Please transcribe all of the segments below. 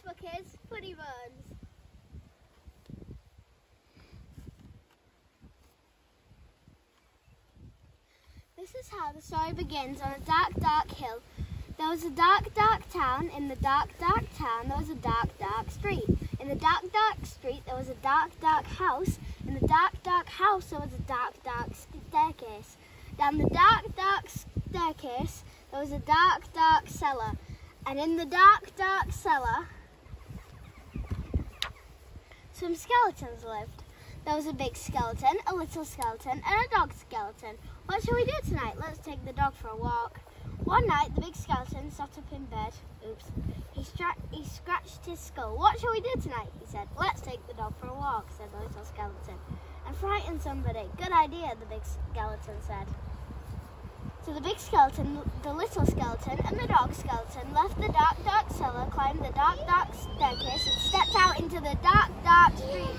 book is Funnybones. This is how the story begins. On a dark, dark hill, there was a dark, dark town. In the dark, dark town, there was a dark, dark street. In the dark, dark street, there was a dark, dark house. In the dark, dark house, there was a dark, dark staircase. Down the dark, dark staircase, there was a dark, dark cellar. And in the dark, dark cellar, some skeletons lived. There was a big skeleton, a little skeleton, and a dog skeleton. What shall we do tonight? Let's take the dog for a walk. One night, the big skeleton sat up in bed. Oops. He scratched his skull. What shall we do tonight? He said. Let's take the dog for a walk, said the little skeleton. And frighten somebody. Good idea, the big skeleton said. So the big skeleton, the little skeleton, and the dog skeleton left the dark, dark cellar, climbed the dark, dark staircase, and stepped out into the dark, dark street.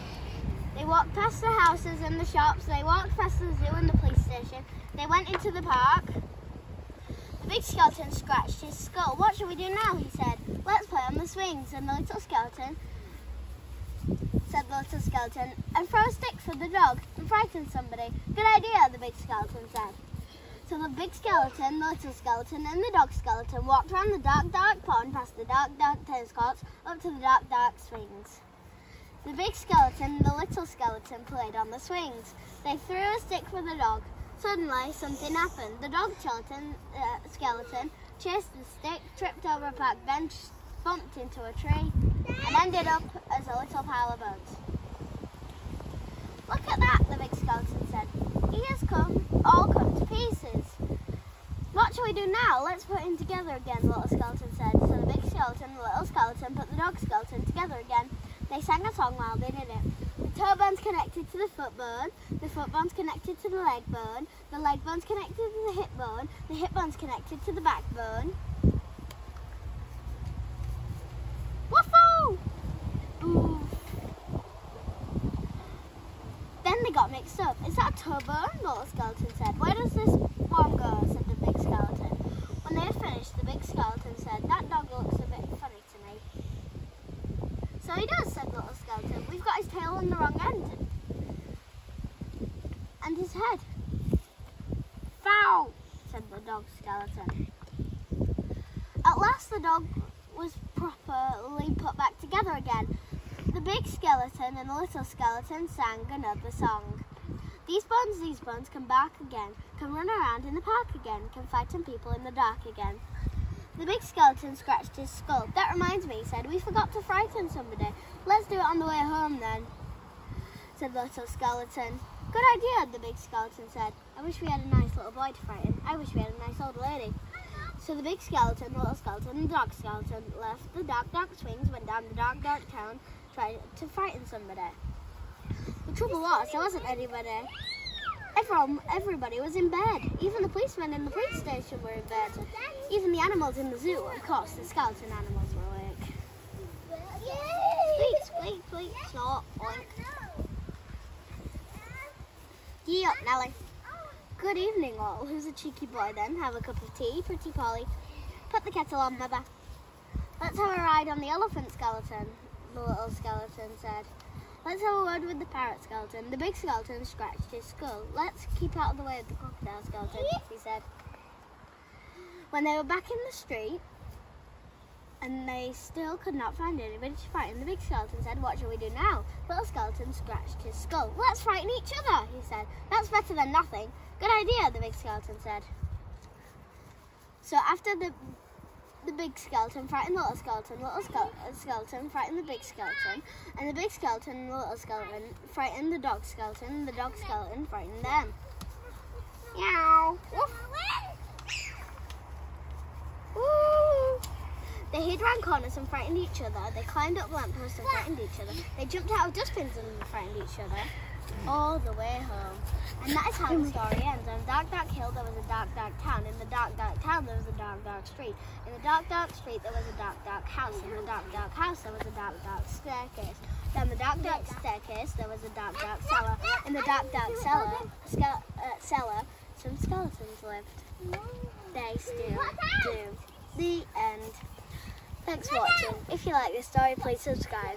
They walked past the houses and the shops. They walked past the zoo and the police station. They went into the park. The big skeleton scratched his skull. What shall we do now? He said. Let's play on the swings. And the little skeleton said, and throw a stick for the dog and frighten somebody. Good idea, the big skeleton said. So the big skeleton, the little skeleton, and the dog skeleton walked around the dark, dark pond, past the dark, dark tennis courts, up to the dark, dark swings. The big skeleton and the little skeleton played on the swings. They threw a stick for the dog. Suddenly, something happened. The dog skeleton chased the stick, tripped over a park bench, bumped into a tree, and ended up as a little pile of bones. Look at that, the big skeleton said. He has all come to pieces. What shall we do now? Let's put him together again, the little skeleton said. So the big skeleton and the little skeleton put the dog skeleton together again. They sang a song while they did it. The toe bone's connected to the foot bone's connected to the leg bone's connected to the hip bone's connected to the backbone. Woohoo! Ooh. Then they got mixed up. Is that a toe bone? The little skeleton said. Where does this one go? Said the big skeleton. When they had finished, the big skeleton said, that dog looks a bit funny to me. So he does, said the little skeleton. We've got his tail on the wrong end. And his head. Foul, said the dog skeleton. At last the dog was properly put back together again. The big skeleton and the little skeleton sang another song. These bones come back again, can run around in the park again, can frighten people in the dark again. The big skeleton scratched his skull. That reminds me, he said, we forgot to frighten somebody. Let's do it on the way home then, said the little skeleton. Good idea, the big skeleton said. I wish we had a nice little boy to frighten. I wish we had a nice old lady. So the big skeleton, the little skeleton, and the dog skeleton left the dark, dark swings, went down the dark, dark town, tried to frighten somebody. The trouble was, there wasn't anybody. Everybody was in bed. Even the policemen in the police station were in bed. Even the animals in the zoo. Of course, the skeleton animals were awake. Squeak, squeak, squeak, snort, oink. Gee up, Nelly. Good evening, all. Who's a cheeky boy then? Have a cup of tea, pretty Polly. Put the kettle on, Mother. Let's have a ride on the elephant skeleton, the little skeleton said. Let's have a word with the parrot skeleton. The big skeleton scratched his skull. Let's keep out of the way of the crocodile skeleton, he said. When they were back in the street, and they still could not find anybody to frighten, the big skeleton said, what shall we do now? Little skeleton scratched his skull. Let's frighten each other, he said. That's better than nothing. Good idea, the big skeleton said. So after the big skeleton frightened the little skeleton frightened the big skeleton, and the big skeleton and the little skeleton frightened the dog skeleton, and the dog skeleton frightened them. Meow. Woof. Woo. They hid around corners and frightened each other. They climbed up lampposts and frightened each other. They jumped out of dustbins and frightened each other all the way home. And that is how the story ends. On a dark, dark hill, there was a dark, dark town. In the dark, dark town, there was a dark, dark street. In the dark, dark street, there was a dark, dark house. In the dark, dark house, there was a dark, dark staircase. Down the dark, dark staircase, there was a dark, dark cellar. In the dark, dark cellar, some skeletons lived. They still do. The end. Thanks for watching. If you like this story, please subscribe.